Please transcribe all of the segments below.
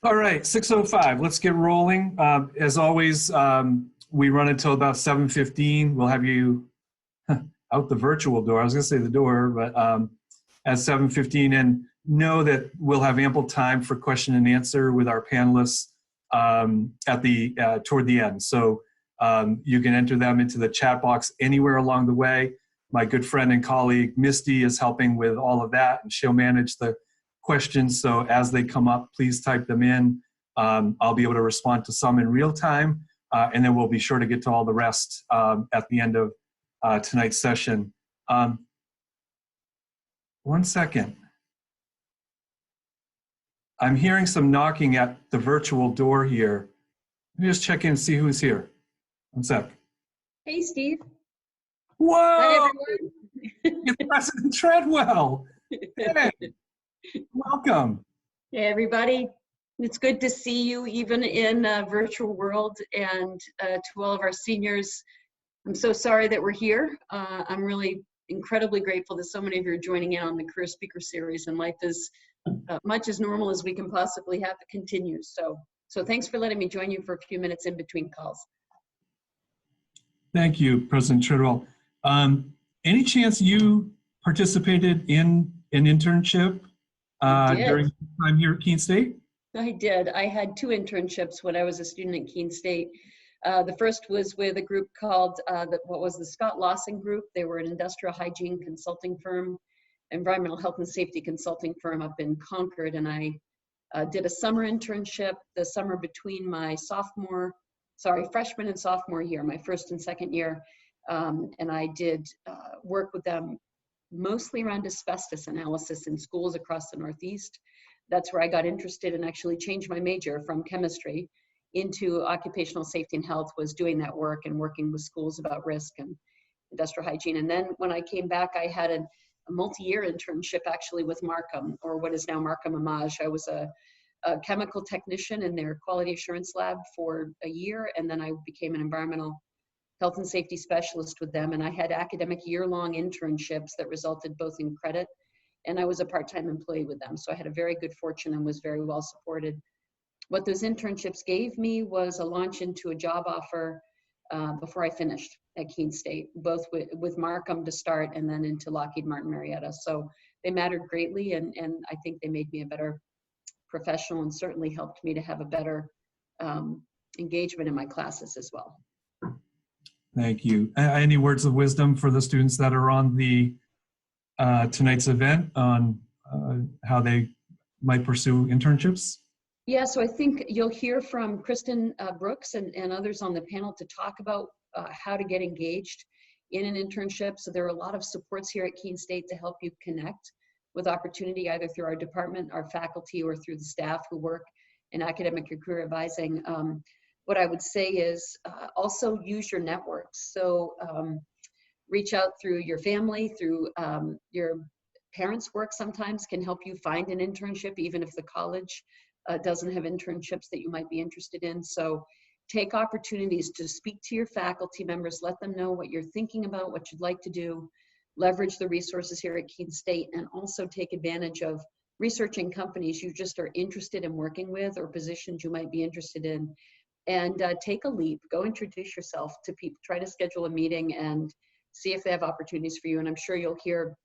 All right, 6:05. Let's get rolling. As always, we run until about 7:15. We'll have you out the virtual door. I was going to say the door, but at 7:15, and know that we'll have ample time for question and answer with our panelists at the toward the end. So you can enter them into the chat box anywhere along the way. My good friend and colleague Misty is helping with all of that, and she'll manage the questions. So as they come up, please type them in. I'll be able to respond to some in real time, and then we'll be sure to get to all the rest at the end of tonight's session. One second. I'm hearing some knocking at the virtual door here. Let me just check in and see who's here. One sec. Hey, Steve. Whoa! Hi, everyone. It's President Treadwell. Hey, welcome. Hey, everybody. It's good to see you even in a virtual world, and to all of our seniors, I'm so sorry that we're here. I'm really incredibly grateful that so many of you are joining in on the Career Speaker Series, and life is much as normal as we can possibly have it continue. So thanks for letting me join you for a few minutes in between calls. Thank you, President Treadwell. Any chance you participated in an internship during your time here at Keene State? I did. I had 2 internships when I was a student at Keene State. The first was with a group called, the Scott Lawson Group. They were an industrial hygiene consulting firm, environmental health and safety consulting firm up in Concord. And I did a summer internship the summer between my freshman and sophomore year, my first and second year. And I did work with them mostly around asbestos analysis in schools across the Northeast. That's where I got interested and actually changed my major from chemistry into occupational safety and health, was doing that work and working with schools about risk and industrial hygiene. And then when I came back, I had a multi-year internship actually with Markham, or what is now Markham Image. I was a chemical technician in their quality assurance lab for a year, and then I became an environmental health and safety specialist with them. And I had academic year-long internships that resulted both in credit, and I was a part-time employee with them. So I had a very good fortune and was very well supported. What those internships gave me was a launch into a job offer before I finished at Keene State, both with Markham to start and then into Lockheed Martin Marietta. So they mattered greatly, and I think they made me a better professional and certainly helped me to have a better engagement in my classes as well. Thank you. Any words of wisdom for the students that are on the tonight's event on how they might pursue internships? Yeah, so I think you'll hear from Kristen Brooks and others on the panel to talk about how to get engaged in an internship. So there are a lot of supports here at Keene State to help you connect with opportunity, either through our department, our faculty, or through the staff who work in academic or career advising. What I would say is also use your networks. So reach out through your family, through your parents' work sometimes can help you find an internship, even if the college doesn't have internships that you might be interested in. So take opportunities to speak to your faculty members, let them know what you're thinking about, what you'd like to do, leverage the resources here at Keene State, and also take advantage of researching companies you just are interested in working with or positions you might be interested in. And take a leap, go introduce yourself to people, try to schedule a meeting and see if they have opportunities for you. And I'm sure you'll hear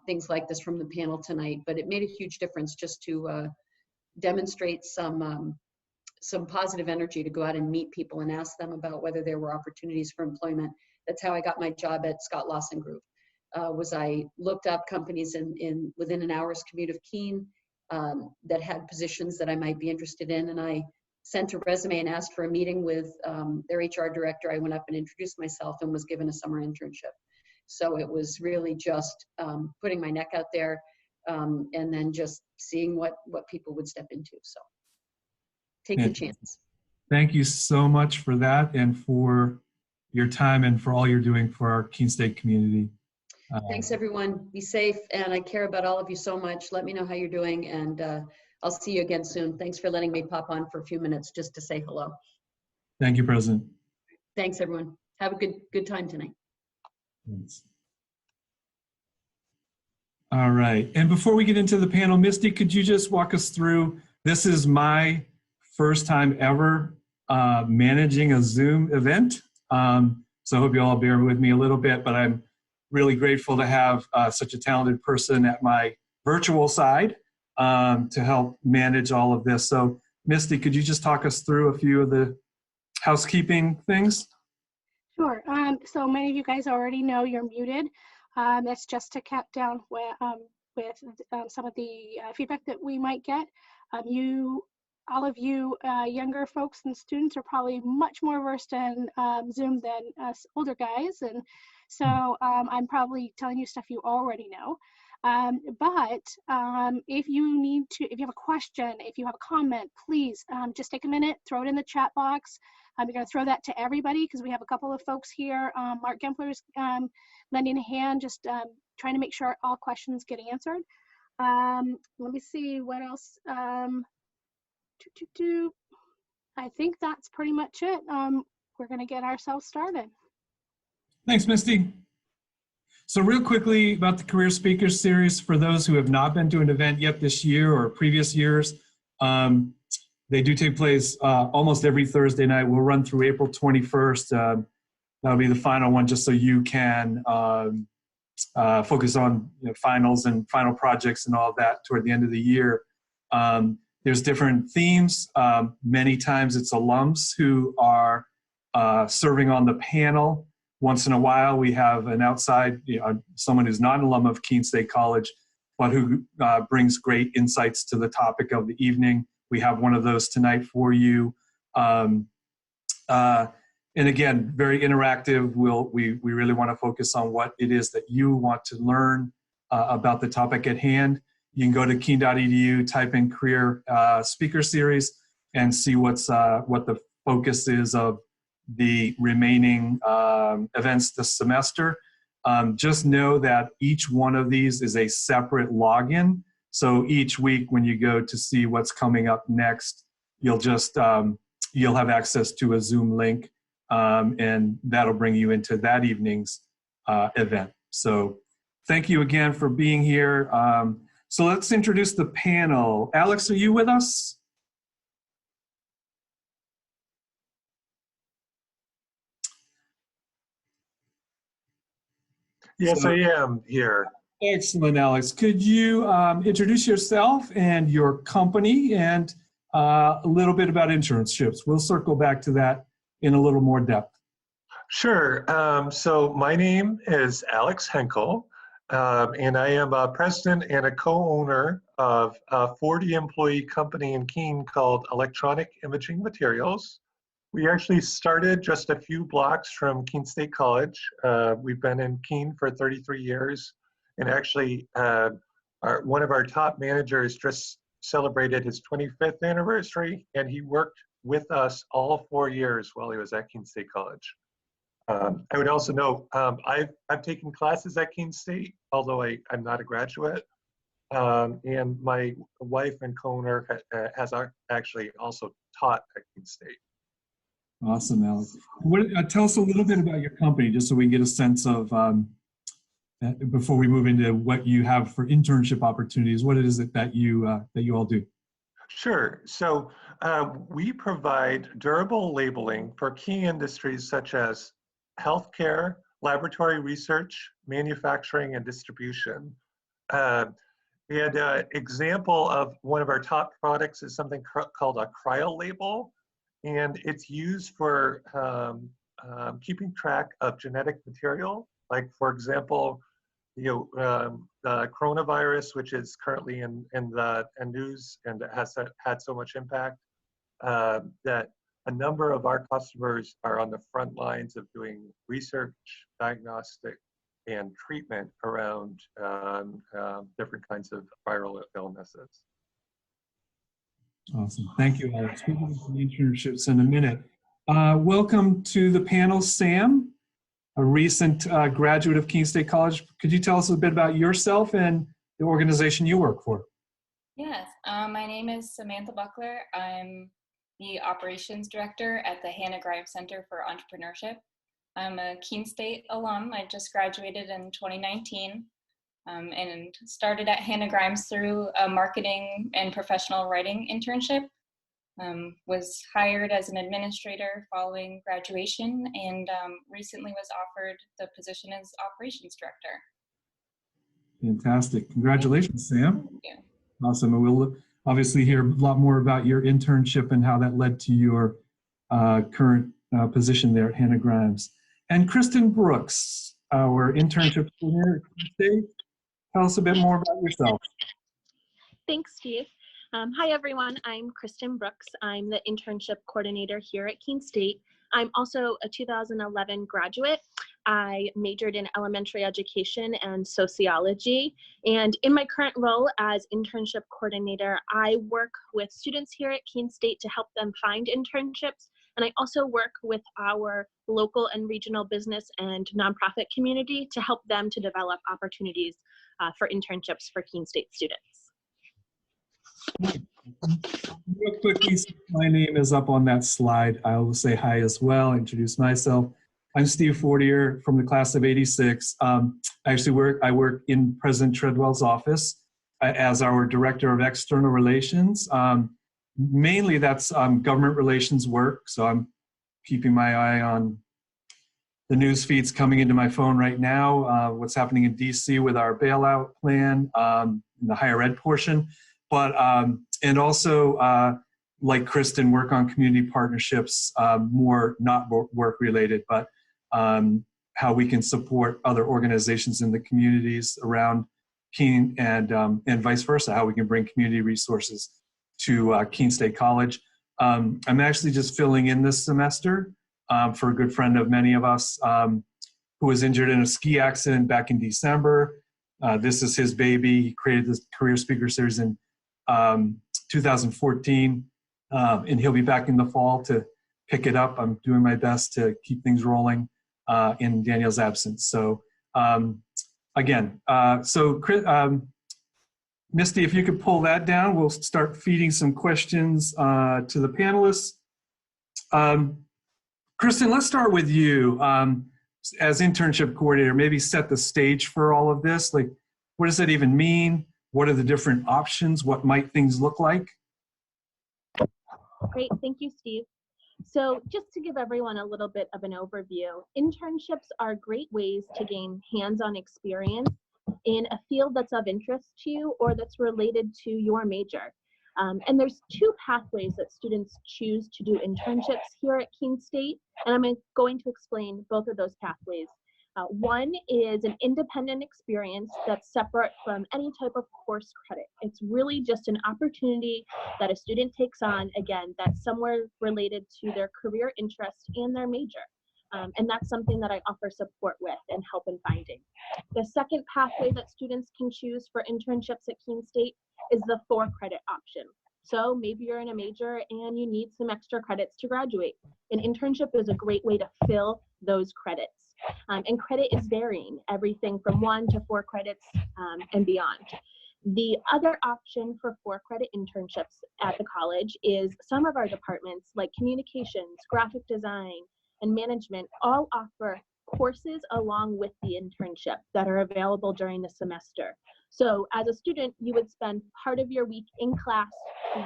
things like this from the panel tonight, but it made a huge difference just to demonstrate some positive energy to go out and meet people and ask them about whether there were opportunities for employment. That's how I got my job at Scott Lawson Group. Was I looked up companies within an hour's commute of Keene that had positions that I might be interested in, and I sent a resume and asked for a meeting with their HR director. I went up and introduced myself and was given a summer internship. So it was really just putting my neck out there and then just seeing what people would step into. So take the chance. Thank you so much for that and for your time and for all you're doing for our Keene State community. Thanks, everyone. Be safe, and I care about all of you so much. Let me know how you're doing, and I'll see you again soon. Thanks for letting me pop on for a few minutes just to say hello. Thank you, President. Thanks, everyone. Have a good time tonight. Thanks. All right. And before we get into the panel, Misty, could you just walk us through This is my first time ever managing a Zoom event. So I hope you all bear with me a little bit, but I'm really grateful to have such a talented person at my virtual side to help manage all of this. So Misty, could you just talk us through a few of the housekeeping things? Sure. So many of you guys already know you're muted. That's just to cap down with some of the feedback that we might get. All of you younger folks and students are probably much more versed in Zoom than us older guys. And so I'm probably telling you stuff you already know. But if you have a question, if you have a comment, please just take a minute, throw it in the chat box. You're going to throw that to everybody because we have a couple of folks here. Mark Gempler's lending a hand, just trying to make sure all questions get answered. Let me see what else. I think that's pretty much it. We're going to get ourselves started. Thanks, Misty. So real quickly about the Career Speakers Series, for those who have not been to an event yet this year or previous years, they do take place almost every Thursday night. We'll run through April 21st. That'll be the final one, just so you can focus on finals and final projects and all of that toward the end of the year. There's different themes. Many times it's alums who are serving on the panel. Once in a while, we have an outside, someone who's not an alum of Keene State College, but who brings great insights to the topic of the evening. We have one of those tonight for you. And again, very interactive. We really want to focus on what it is that you want to learn about the topic at hand. You can go to keene.edu, type in Career Speaker Series, and see what the focus is of the remaining events this semester. Just know that each one of these is a separate login. So each week when you go to see what's coming up next, you'll just you'll have access to a Zoom link, and that'll bring you into that evening's event. So thank you again for being here. So let's introduce the panel. Alex, are you with us? Yes, I am here. Excellent, Alex. Could you introduce yourself and your company and a little bit about internships? We'll circle back to that in a little more depth. Sure. So my name is Alex Henkel, and I am a president and a co-owner of a 40-employee company in Keene called Electronic Imaging Materials. We actually started just a few blocks from Keene State College. We've been in Keene for 33 years, and actually one of our top managers just celebrated his 25th anniversary, and he worked with us all 4 years while he was at Keene State College. I would also note, I've taken classes at Keene State, although I'm not a graduate, and my wife and co-owner has actually also taught at Keene State. Awesome, Alex. Tell us a little bit about your company, just so we can get a sense of, before we move into what you have for internship opportunities, what is it that you all do? Sure. So we provide durable labeling for key industries such as healthcare, laboratory research, manufacturing, and distribution. And an example of one of our top products is something called a cryo label. And it's used for keeping track of genetic material. Like, for example, the coronavirus, which is currently in the news and has had so much impact, that a number of our customers are on the front lines of doing research, diagnostic, and treatment around different kinds of viral illnesses. Awesome. Thank you, Alex. We'll get into the internships in a minute. Welcome to the panel, Sam, a recent graduate of Keene State College. Could you tell us a bit about yourself and the organization you work for? Yes, my name is Samantha Buckler. I'm the operations director at the Hannah Grimes Center for Entrepreneurship. I'm a Keene State alum. I just graduated in 2019. and started at Hannah Grimes through a marketing and professional writing internship. Was hired as an administrator following graduation, and recently was offered the position as operations director. Fantastic. Congratulations, Sam. Thank you. Awesome. And we'll obviously hear a lot more about your internship and how that led to your current position there at Hannah Grimes. And Kristen Brooks, our internship coordinator at Keene State. Tell us a bit more about yourself. Thanks, Steve. Hi, everyone. I'm Kristen Brooks. I'm the internship coordinator here at Keene State. I'm also a 2011 graduate. I majored in elementary education and sociology. And in my current role as internship coordinator, I work with students here at Keene State to help them find internships. And I also work with our local and regional business and nonprofit community to help them to develop opportunities for internships for Keene State students. Real quickly, since my name is up on that slide, I will say hi as well, introduce myself. I'm Steve Fortier from the class of '86. I work in President Treadwell's office as our Director of External Relations. Mainly that's government relations work, so I'm keeping my eye on the news feeds coming into my phone right now, what's happening in DC with our bailout plan, in the higher ed portion. But, and also, like Kristin, work on community partnerships, more not work related, but how we can support other organizations in the communities around Keene and vice versa, how we can bring community resources to Keene State College. I'm actually just filling in this semester for a good friend of many of us who was injured in a ski accident back in December. This is his baby. He created this career speaker series in 2014, and he'll be back in the fall to pick it up. I'm doing my best to keep things rolling in Daniel's absence. So again, Misty, if you could pull that down, we'll start feeding some questions to the panelists. Kristin, let's start with you. As internship coordinator, maybe set the stage for all of this. Like, what does that even mean? What are the different options? What might things look like? Great, thank you, Steve. So just to give everyone a little bit of an overview, internships are great ways to gain hands-on experience in a field that's of interest to you or that's related to your major. And there's two pathways that students choose to do internships here at Keene State, and I'm going to explain both of those pathways. One is an independent experience that's separate from any type of course credit. It's really just an opportunity that a student takes on, again, that's somewhere related to their career interest and their major. And that's something that I offer support with and help in finding. The second pathway that students can choose for internships at Keene State is the 4-credit option. So maybe you're in a major and you need some extra credits to graduate. An internship is a great way to fill those credits. And credit is varying, everything from 1 to 4 credits and beyond. The other option for 4-credit internships at the college is some of our departments like communications, graphic design, and management all offer courses along with the internship that are available during the semester. So as a student, you would spend part of your week in class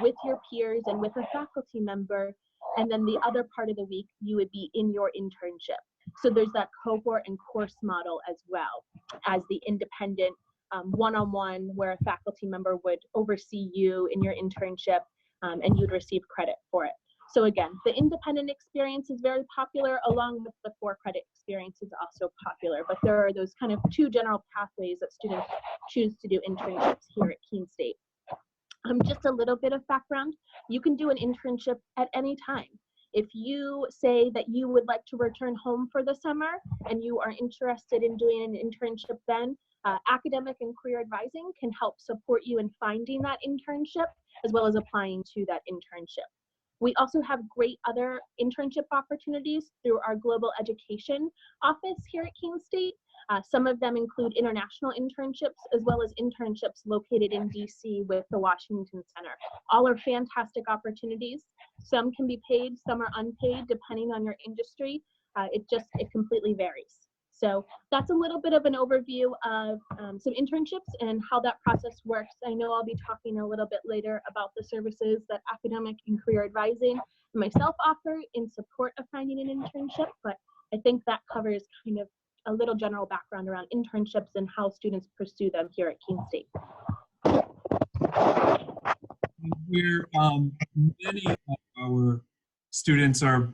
with your peers and with a faculty member, and then the other part of the week you would be in your internship. So there's that cohort and course model as well as the independent one-on-one where a faculty member would oversee you in your internship and you'd receive credit for it. So again, the independent experience is very popular along with the 4-credit experience is also popular, but there are those kind of two general pathways that students choose to do internships here at Keene State. Just a little bit of background, you can do an internship at any time. If you say that you would like to return home for the summer and you are interested in doing an internship then, academic and career advising can help support you in finding that internship as well as applying to that internship. We also have great other internship opportunities through our global education office here at Keene State. Some of them include international internships as well as internships located in DC with the Washington Center. All are fantastic opportunities. Some can be paid, some are unpaid depending on your industry. It completely varies. So that's a little bit of an overview of some internships and how that process works. I know I'll be talking a little bit later about the services that academic and career advising and myself offer in support of finding an internship, but I think that covers kind of a little general background around internships and how students pursue them here at Keene State. Where many of our students are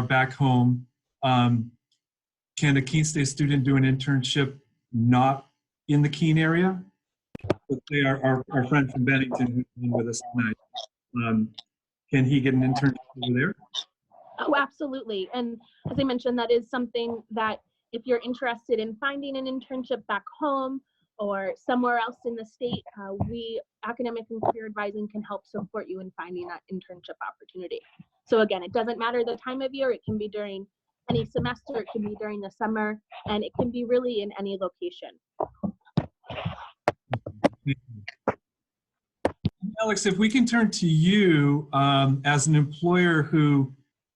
back home, can a Keene State student do an internship not in the Keene area? Let's say our friend from Bennington who's been with us tonight, can he get an internship over there? Oh, absolutely. And as I mentioned, that is something that if you're interested in finding an internship back home or somewhere else in the state, we, academic and career advising, can help support you in finding that internship opportunity. So again, it doesn't matter the time of year. It can be during any semester, it can be during the summer, and it can be really in any location. Alex, if we can turn to you as an employer who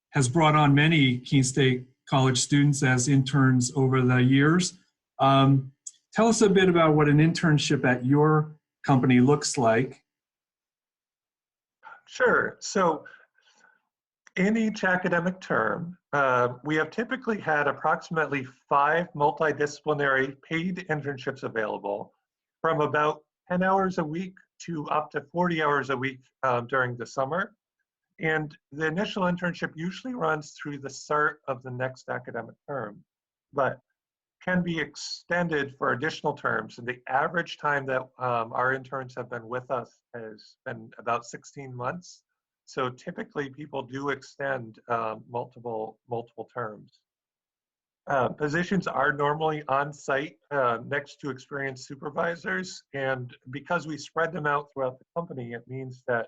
has brought on many Keene State College students as interns over the years, tell us a bit about what an internship at your company looks like. Sure. So in each academic term, we have typically had approximately 5 multidisciplinary paid internships available, from about 10 hours a week to up to 40 hours a week during the summer. And the initial internship usually runs through the start of the next academic term, but can be extended for additional terms. And the average time that our interns have been with us has been about 16 months. So typically people do extend multiple terms. Positions are normally on site next to experienced supervisors. And because we spread them out throughout the company, it means that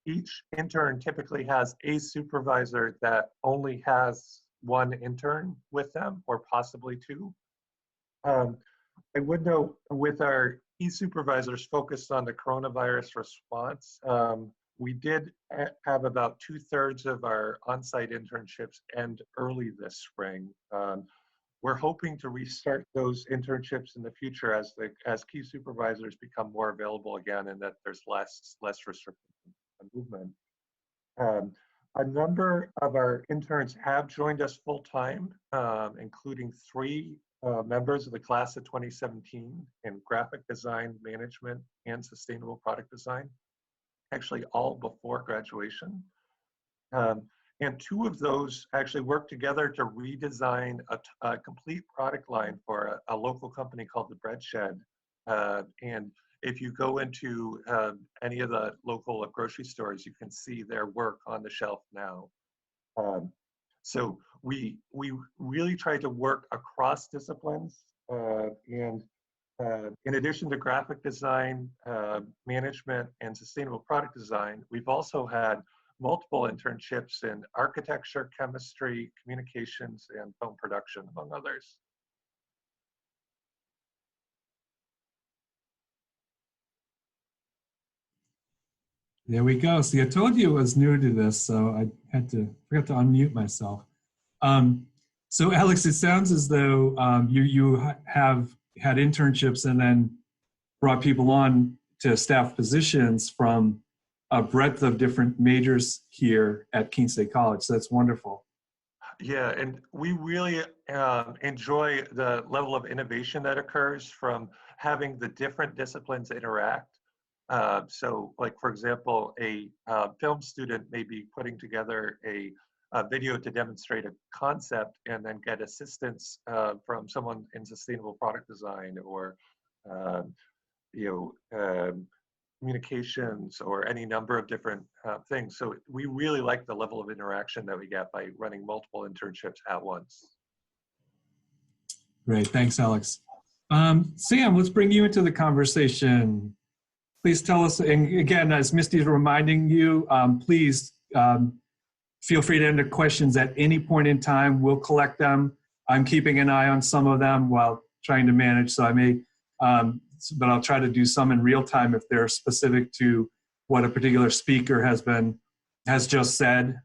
each intern typically has a supervisor that only has one intern with them, or possibly 2. I would note, with our key supervisors focused on the coronavirus response, we did have about 2/3 of our on-site internships end early this spring. We're hoping to restart those internships in the future as key supervisors become more available again, and that there's less restricted movement. A number of our interns have joined us full-time, including 3 members of the class of 2017 in graphic design, management, and sustainable product design, actually all before graduation. And 2 of those actually worked together to redesign a complete product line for a local company called The Bread Shed. And if you go into any of the local grocery stores, you can see their work on the shelf now. So we really try to work across disciplines. And in addition to graphic design, management, and sustainable product design, we've also had multiple internships in architecture, chemistry, communications, and film production, among others. There we go. See, I told you I was new to this, so I forgot to unmute myself. So Alex, it sounds as though you have had internships and then brought people on to staff positions from a breadth of different majors here at Keene State College. So that's wonderful. Yeah, and we really enjoy the level of innovation that occurs from having the different disciplines interact. So, like, for example, a film student may be putting together a video to demonstrate a concept and then get assistance from someone in sustainable product design, or communications, or any number of different things. So we really like the level of interaction that we get by running multiple internships at once. Great, thanks, Alex. Sam, let's bring you into the conversation. Please tell us, and again, as Misty is reminding you, please feel free to enter questions at any point in time. We'll collect them. I'm keeping an eye on some of them while trying to manage, so I may, but I'll try to do some in real time if they're specific to what a particular speaker has just said,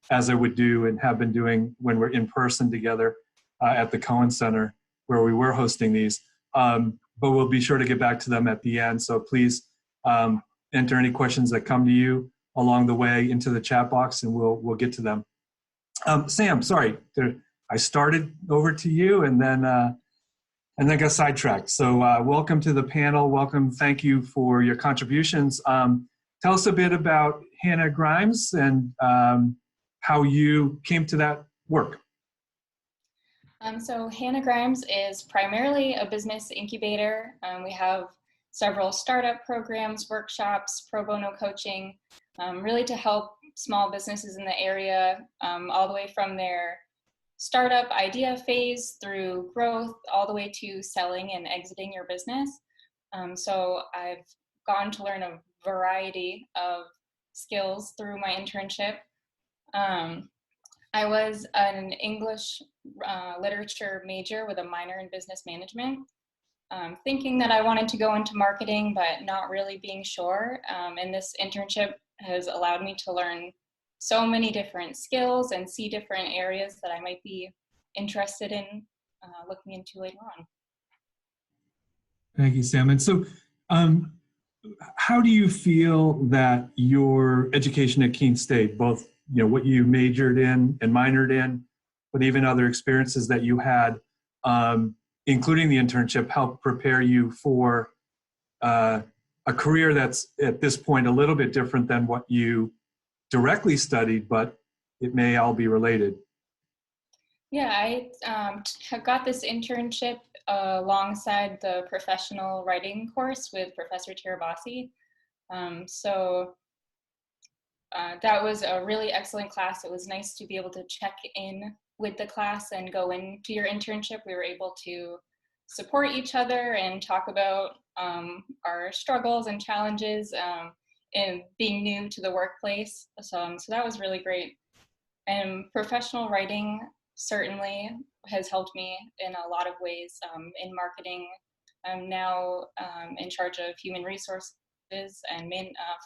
as I would do and have been doing when we're in person together. at the Cohen Center where we were hosting these. But we'll be sure to get back to them at the end. So please enter any questions that come to you along the way into the chat box, and we'll get to them. Sam, sorry, I started over to you and then got sidetracked. So welcome to the panel. Welcome. Thank you for your contributions. Tell us a bit about Hannah Grimes and how you came to that work. So Hannah Grimes is primarily a business incubator. We have several startup programs, workshops, pro bono coaching, really to help small businesses in the area, all the way from their startup idea phase through growth, all the way to selling and exiting your business. So I've gotten to learn a variety of skills through my internship. I was an English literature major with a minor in business management, thinking that I wanted to go into marketing, but not really being sure. And this internship has allowed me to learn so many different skills and see different areas that I might be interested in looking into later on. Thank you, Sam. And so how do you feel that your education at Keene State, both what you majored in and minored in, but even other experiences that you had, including the internship, helped prepare you for a career that's at this point a little bit different than what you directly studied, but it may all be related? Yeah, I got this internship alongside the professional writing course with Professor Tirabassi. So that was a really excellent class. It was nice to be able to check in with the class and go into your internship. We were able to support each other and talk about our struggles and challenges in being new to the workplace. So that was really great. And professional writing certainly has helped me in a lot of ways in marketing. I'm now in charge of human resources and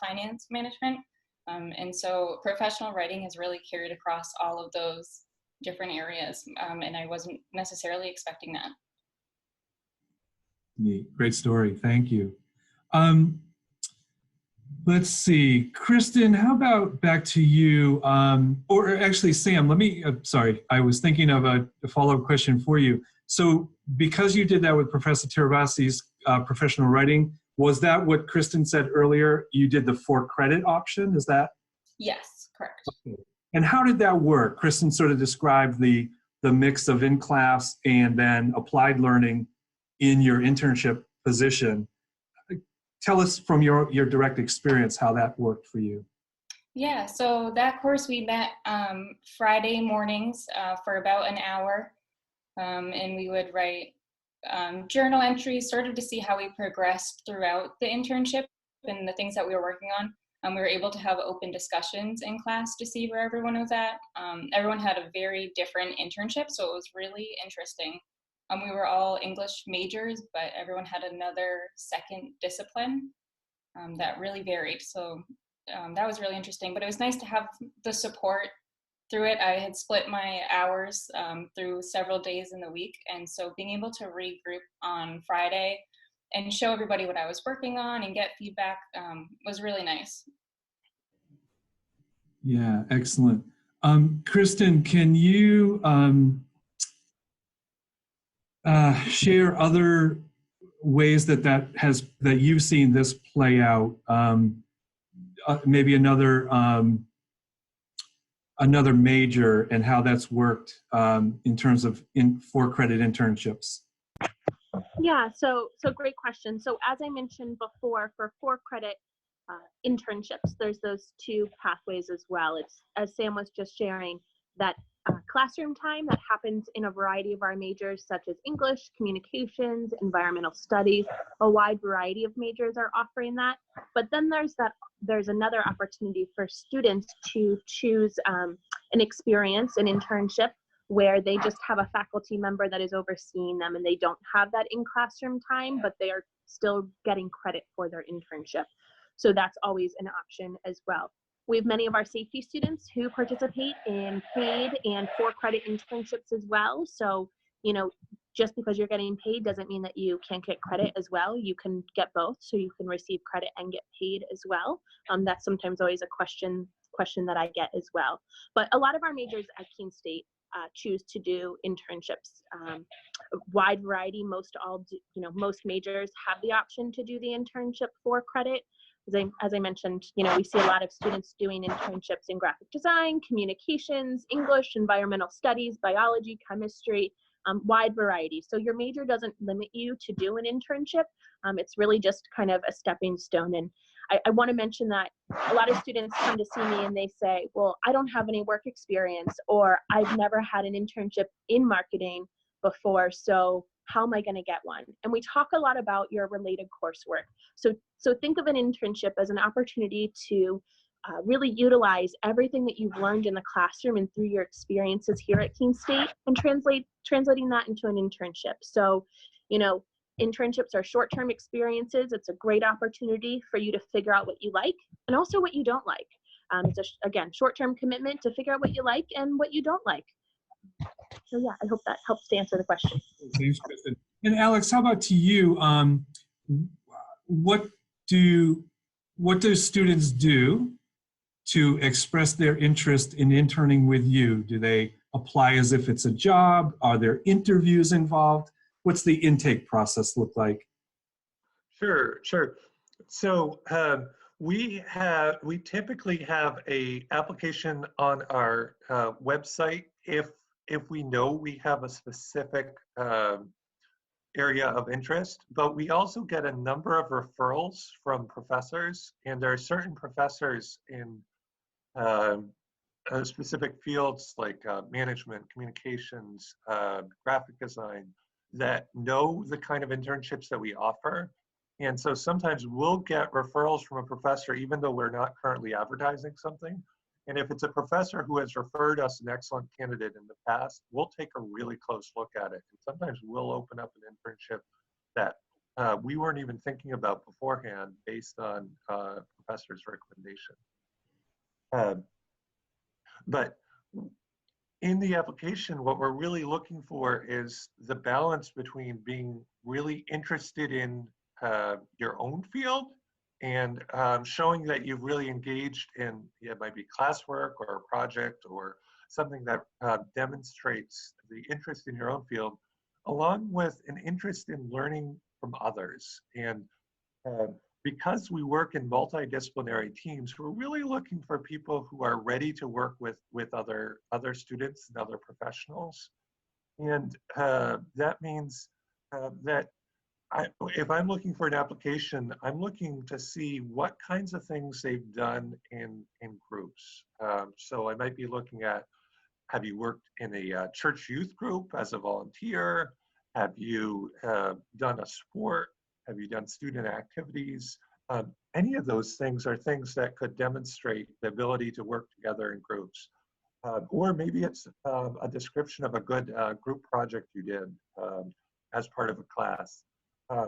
finance management. And so professional writing has really carried across all of those different areas. And I wasn't necessarily expecting that. Great story. Thank you. Let's see, Kristin, how about back to you? Or actually, Sam, sorry, I was thinking of a follow-up question for you. So because you did that with Professor Tirabassi's professional writing, was that what Kristin said earlier? You did the for credit option, is that? Yes, correct. Okay. And how did that work? Kristin sort of described the mix of in-class and then applied learning in your internship position. Tell us from your direct experience how that worked for you. Yeah, so that course we met Friday mornings for about an hour, and we would write journal entries sort of to see how we progressed throughout the internship and the things that we were working on. We were able to have open discussions in class to see where everyone was at. Everyone had a very different internship, so it was really interesting. We were all English majors, but everyone had another second discipline that really varied. So that was really interesting, but it was nice to have the support through it. I had split my hours through several days in the week. And so being able to regroup on Friday and show everybody what I was working on and get feedback was really nice. Yeah, excellent. Kristin, can you share other ways that you've seen this play out? Maybe another major and how that's worked in terms of for-credit internships. Yeah, so great question. So as I mentioned before, for credit internships, there's those two pathways as well. It's, as Sam was just sharing, that classroom time that happens in a variety of our majors, such as English, communications, environmental studies. A wide variety of majors are offering that. But then there's another opportunity for students to choose an experience, an internship, where they just have a faculty member that is overseeing them and they don't have that in-classroom time, but they are still getting credit for their internship. So that's always an option as well. We have many of our safety students who participate in paid and for-credit internships as well. So you know, just because you're getting paid doesn't mean that you can't get credit as well. You can get both, so you can receive credit and get paid as well. That's sometimes always a question that I get as well. But a lot of our majors at Keene State choose to do internships. A wide variety. Most majors have the option to do the internship for credit. As I mentioned, we see a lot of students doing internships in graphic design, communications, English, environmental studies, biology, chemistry, wide variety. So your major doesn't limit you to do an internship. It's really just kind of a stepping stone. And I want to mention that a lot of students come to see me and they say, well, I don't have any work experience, or I've never had an internship in marketing before, so how am I going to get one? And we talk a lot about your related coursework. So think of an internship as an opportunity to really utilize everything that you've learned in the classroom and through your experiences here at Keene State, and translating that into an internship. So, internships are short-term experiences. It's a great opportunity for you to figure out what you like and also what you don't like. It's again, short-term commitment to figure out what you like and what you don't like. So yeah, I hope that helps to answer the question. Thanks, Kristen. And Alex, how about to you? What do students do to express their interest in interning with you? Do they apply as if it's a job? Are there interviews involved? What's the intake process look like? Sure. So we typically have a application on our website if we know we have a specific area of interest, but we also get a number of referrals from professors, and there are certain professors in specific fields like management, communications, graphic design, that know the kind of internships that we offer. And so sometimes we'll get referrals from a professor even though we're not currently advertising something. And if it's a professor who has referred us an excellent candidate in the past, we'll take a really close look at it. And sometimes we'll open up an internship that we weren't even thinking about beforehand based on professor's recommendation. But in the application, what we're really looking for is the balance between being really interested in your own field and showing that you've really engaged in, it might be classwork or a project or something that demonstrates the interest in your own field, along with an interest in learning from others. And because we work in multidisciplinary teams, we're really looking for people who are ready to work with other students and other professionals. And that means that if I'm looking for an application, I'm looking to see what kinds of things they've done in groups. So I might be looking at, have you worked in a church youth group as a volunteer? Have you done a sport? Have you done student activities? Any of those things are things that could demonstrate the ability to work together in groups. Or maybe it's a description of a good group project you did as part of a class.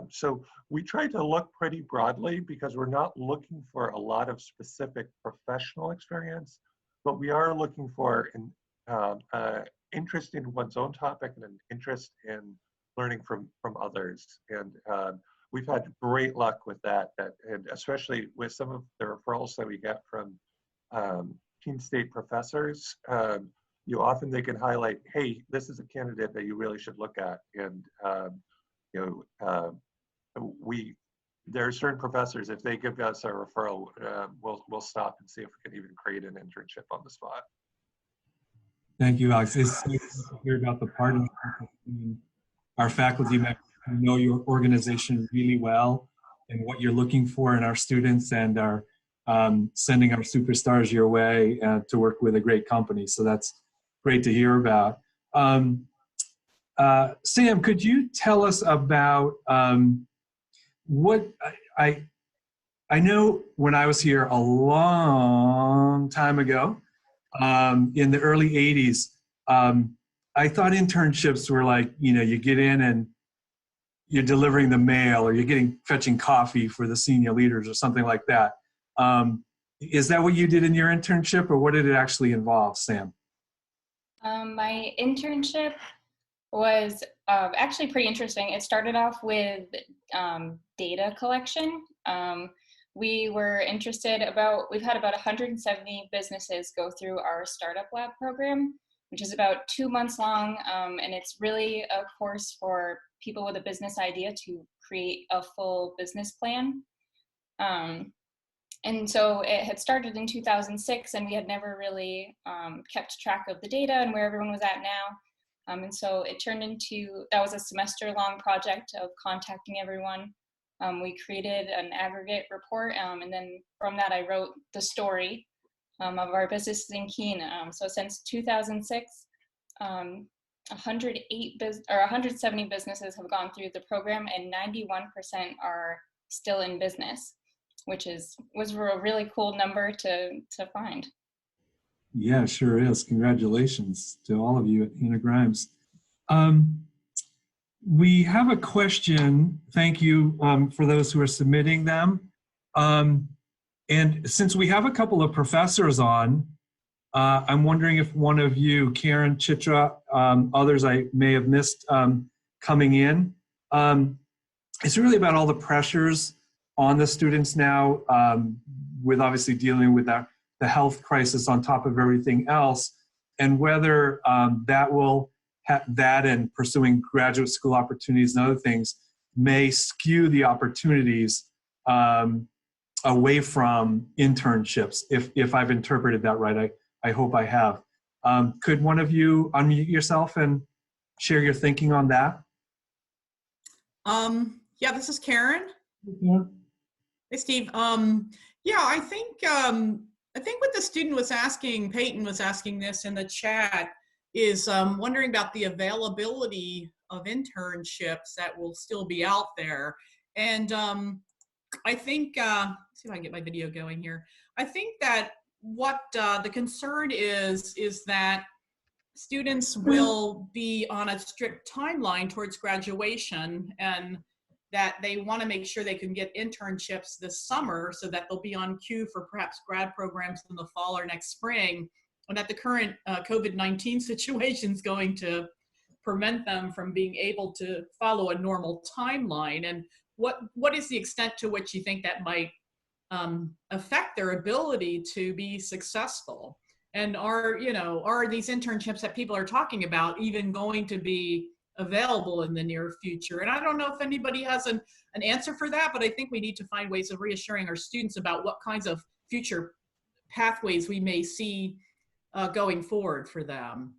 So we try to look pretty broadly because we're not looking for a lot of specific professional experience, but we are looking for an interest in one's own topic and an interest in learning from others. And we've had great luck with that, and especially with some of the referrals that we get from Keene State professors. Often they can highlight, hey, this is a candidate that you really should look at. And there are certain professors, if they give us a referral, we'll stop and see if we can even create an internship on the spot. Thank you, Alex. It's nice to hear about the partnership between our faculty members who know your organization really well and what you're looking for in our students, and are sending our superstars your way to work with a great company. So that's great to hear about. Sam, could you tell us about what I know when I was here a long time ago, in the early 80s, I thought internships were like, you get in and you're delivering the mail, or you're fetching coffee for the senior leaders or something like that. Is that what you did in your internship, or what did it actually involve, Sam? My internship was actually pretty interesting. It started off with data collection. We were interested we've had about 170 businesses go through our Startup Lab program, which is about 2 months long. And it's really a course for people with a business idea to create a full business plan. And so it had started in 2006, and we had never really kept track of the data and where everyone was at now. And so it turned into, that was a semester-long project of contacting everyone. We created an aggregate report, and then from that I wrote the story of our businesses in Keene. So since 2006, 170 businesses have gone through the program, and 91% are still in business, which was a really cool number to find. Yeah, sure is. Congratulations to all of you at Hannah Grimes. We have a question. Thank you for those who are submitting them. And since we have a couple of professors on, I'm wondering if one of you, Karen, Chitra, others I may have missed coming in. It's really about all the pressures on the students now, with obviously dealing with the health crisis on top of everything else, and whether that will that and pursuing graduate school opportunities and other things may skew the opportunities away from internships, if I've interpreted that right. I hope I have. Could one of you unmute yourself and share your thinking on that? Yeah, this is Karen. Yeah. Hey, Steve. Yeah, I think what the student was asking, Peyton was asking this in the chat, is wondering about the availability of internships that will still be out there. And I think, let's see if I can get my video going here. I think that what the concern is that students will be on a strict timeline towards graduation, and that they want to make sure they can get internships this summer so that they'll be on cue for perhaps grad programs in the fall or next spring, and that the current COVID-19 situation is going to prevent them from being able to follow a normal timeline. And what is the extent to which you think that might affect their ability to be successful? And are these internships that people are talking about even going to be available in the near future? And I don't know if anybody has an answer for that, but I think we need to find ways of reassuring our students about what kinds of future pathways we may see going forward for them.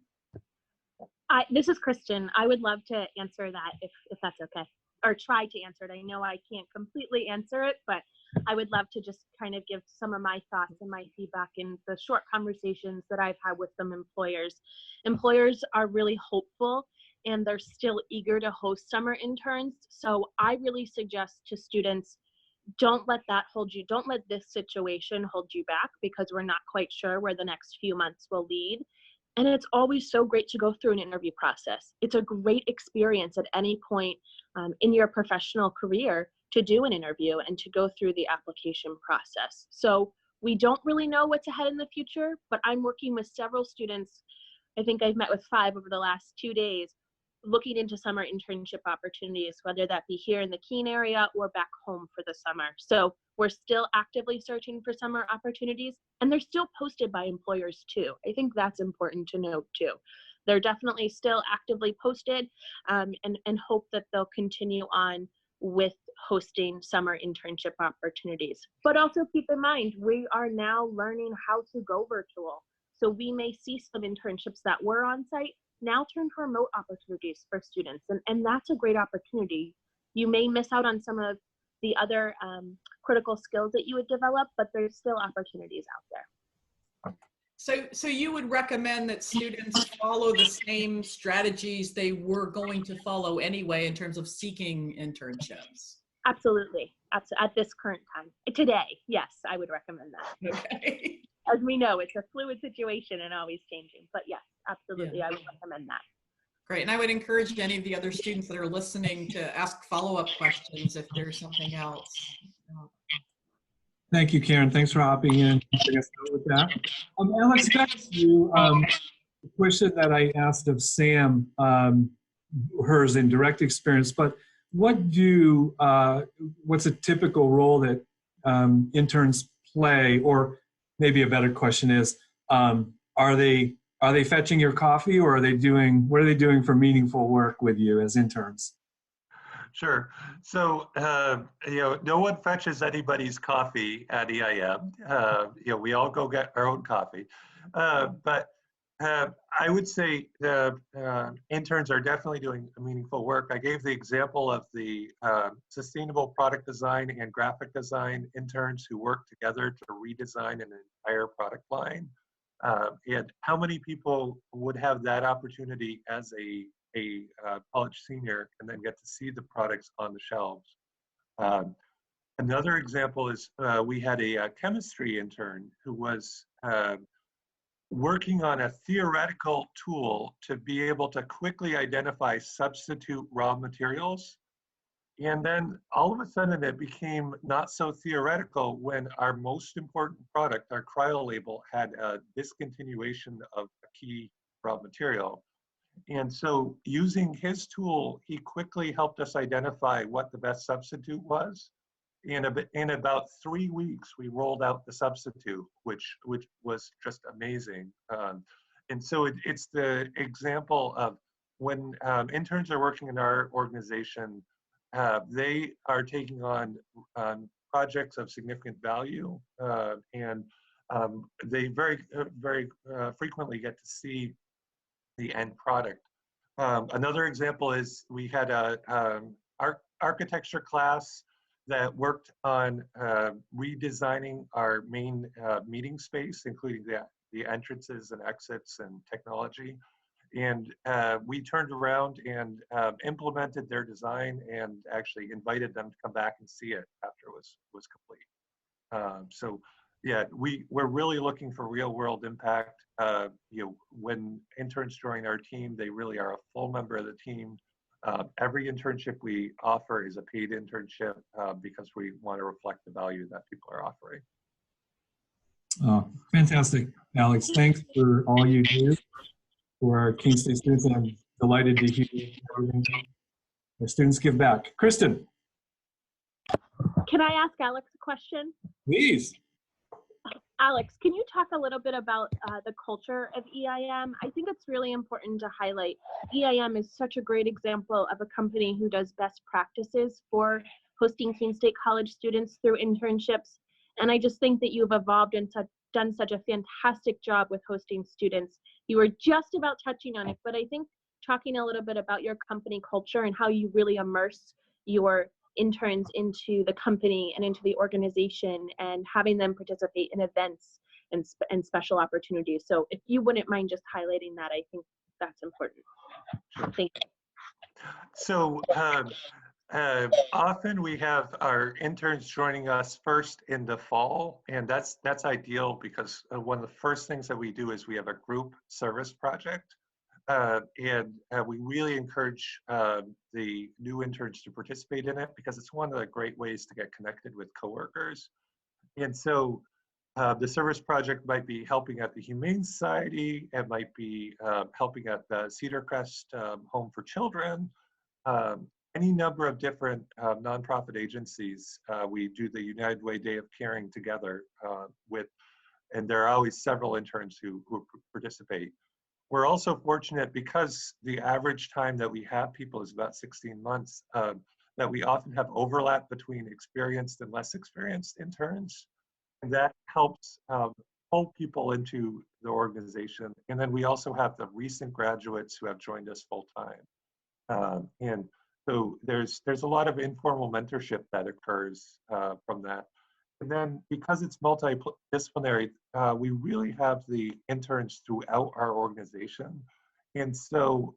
This is Kristin. I would love to answer that if that's okay, or try to answer it. I know I can't completely answer it, but I would love to just kind of give some of my thoughts and my feedback in the short conversations that I've had with some employers. Employers are really hopeful, and they're still eager to host summer interns. So I really suggest to students, don't let that hold you. Don't let this situation hold you back, because we're not quite sure where the next few months will lead. And it's always so great to go through an interview process. It's a great experience at any point in your professional career to do an interview and to go through the application process. So we don't really know what's ahead in the future, but I'm working with several students. I think I've met with 5 over the last 2 days, looking into summer internship opportunities, whether that be here in the Keene area or back home for the summer. So we're still actively searching for summer opportunities, and they're still posted by employers too. I think that's important to note too. They're definitely still actively posted, and hope that they'll continue on with hosting summer internship opportunities. But also keep in mind, we are now learning how to go virtual. So we may see some internships that were on site now turn to remote opportunities for students. And that's a great opportunity. You may miss out on some of the other critical skills that you would develop, but there's still opportunities out there. So you would recommend that students follow the same strategies they were going to follow anyway in terms of seeking internships? Absolutely. At this current time. Today, yes, I would recommend that. Okay. As we know, it's a fluid situation and always changing. But yes, absolutely, yeah. I would recommend that. Great. And I would encourage any of the other students that are listening to ask follow-up questions if there's something else. Thank you, Karen. Thanks for hopping in. With that. Alex, back to you. The question that I asked of Sam, hers in direct experience, but what's a typical role that interns play? Or maybe a better question is, are they fetching your coffee, or what are they doing for meaningful work with you as interns? Sure. So, no one fetches anybody's coffee at EIM. We all go get our own coffee. But I would say interns are definitely doing meaningful work. I gave the example of the sustainable product design and graphic design interns who work together to redesign an entire product line. And how many people would have that opportunity as a college senior and then get to see the products on the shelves? Another example is we had a chemistry intern who was working on a theoretical tool to be able to quickly identify substitute raw materials. And then all of a sudden it became not so theoretical when our most important product, our cryo label, had a discontinuation of a key raw material. And so using his tool, he quickly helped us identify what the best substitute was. In about 3 weeks, we rolled out the substitute, which was just amazing. And so it's the example of when interns are working in our organization, they are taking on projects of significant value, and they very frequently get to see the end product. Another example is we had a architecture class that worked on redesigning our main meeting space, including the entrances and exits and technology. And we turned around and implemented their design and actually invited them to come back and see it after it was complete. So yeah, we're really looking for real world impact. When interns join our team, they really are a full member of the team. Every internship we offer is a paid internship because we want to reflect the value that people are offering. Oh, fantastic, Alex. Thanks for all you do for our Keene State students, and I'm delighted to hear our students give back. Kristen. Can I ask Alex a question? Please. Alex, can you talk a little bit about the culture of EIM? I think it's really important to highlight EIM is such a great example of a company who does best practices for hosting Keene State College students through internships. And I just think that you've evolved and done such a fantastic job with hosting students. You were just about touching on it, but I think talking a little bit about your company culture and how you really immerse your interns into the company and into the organization and having them participate in events and special opportunities. So if you wouldn't mind just highlighting that, I think that's important. Thank you. So often we have our interns joining us first in the fall, and that's ideal because one of the first things that we do is we have a group service project. And we really encourage the new interns to participate in it because it's one of the great ways to get connected with coworkers. And so the service project might be helping at the Humane Society, it might be helping at the Cedar Crest Home for Children, any number of different nonprofit agencies. We do the United Way Day of Caring together with, and there are always several interns who participate. We're also fortunate because the average time that we have people is about 16 months, that we often have overlap between experienced and less experienced interns. And that helps pull people into the organization. And then we also have the recent graduates who have joined us full time. And so there's a lot of informal mentorship that occurs from that. And then because it's multidisciplinary, we really have the interns throughout our organization. And so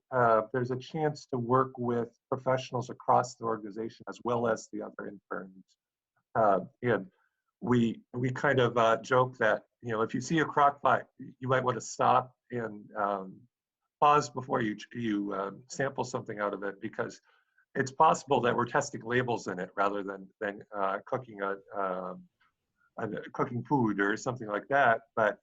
there's a chance to work with professionals across the organization as well as the other interns. And we kind of joke that, if you see a crock pot, you might want to stop and pause before you sample something out of it, because it's possible that we're testing labels in it rather than cooking cooking food or something like that. But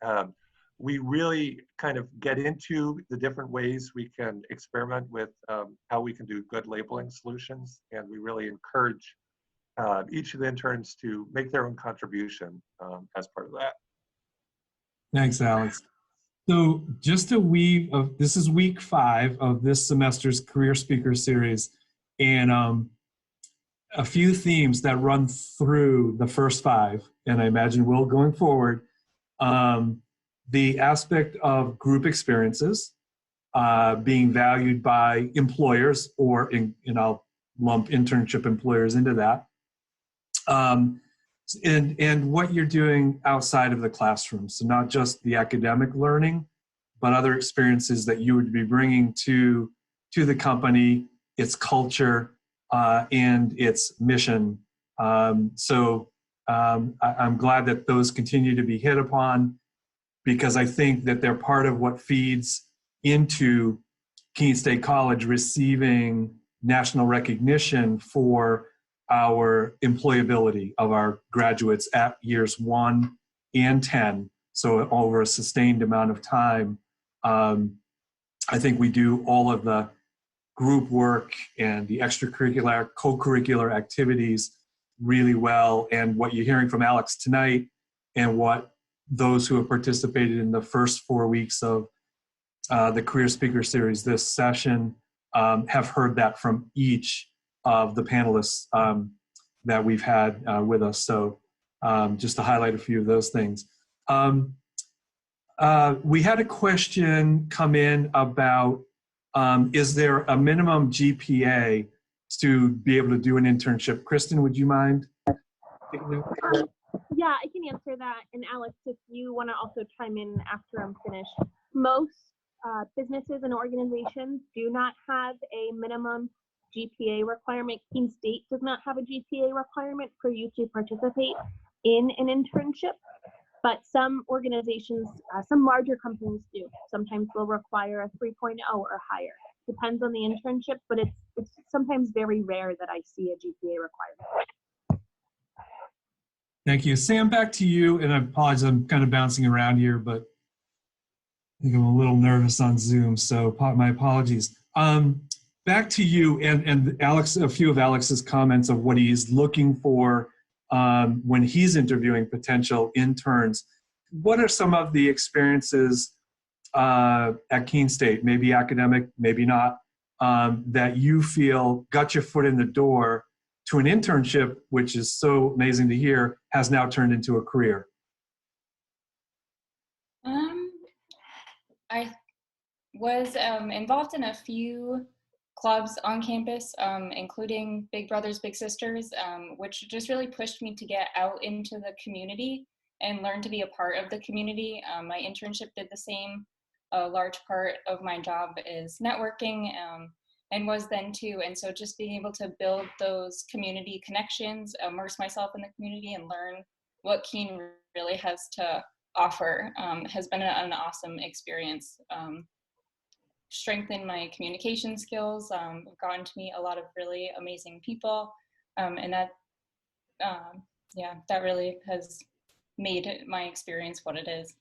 we really kind of get into the different ways we can experiment with how we can do good labeling solutions. And we really encourage each of the interns to make their own contribution as part of that. Thanks, Alex. So just a week of, this is week 5 of this semester's Career Speaker Series, and a few themes that run through the first 5, and I imagine will going forward. The aspect of group experiences being valued by employers, or I'll lump internship employers into that. And what you're doing outside of the classroom. So not just the academic learning, but other experiences that you would be bringing to the company, its culture, and its mission. So I'm glad that those continue to be hit upon, because I think that they're part of what feeds into Keene State College receiving national recognition for our employability of our graduates at years 1 and 10. So over a sustained amount of time, I think we do all of the group work and the extracurricular, co-curricular activities really well. And what you're hearing from Alex tonight, and what those who have participated in the first 4 weeks of the Career Speaker Series this session have heard that from each of the panelists that we've had with us. So just to highlight a few of those things. We had a question come in about, is there a minimum GPA to be able to do an internship? Kristen, would you mind? Yeah, I can answer that. And Alex, if you want to also chime in after I'm finished. Most businesses and organizations do not have a minimum GPA requirement. Keene State does not have a GPA requirement for you to participate in an internship, but some organizations, some larger companies do. Sometimes will require a 3.0 or higher. Depends on the internship, but it's sometimes very rare that I see a GPA requirement. Thank you. Sam, back to you. And I apologize, I'm kind of bouncing around here, but I think I'm a little nervous on Zoom, so my apologies. Back to you and Alex, a few of Alex's comments of what he's looking for when he's interviewing potential interns. What are some of the experiences at Keene State, maybe academic, maybe not, that you feel got your foot in the door to an internship, which is so amazing to hear, has now turned into a career? I was involved in a few clubs on campus, including Big Brothers Big Sisters, which just really pushed me to get out into the community and learn to be a part of the community. My internship did the same. A large part of my job is networking, and was then too. And so just being able to build those community connections, immerse myself in the community, and learn what Keene really has to offer has been an awesome experience. Strengthened my communication skills, gotten to meet a lot of really amazing people, and that, yeah, that really has made my experience what it is.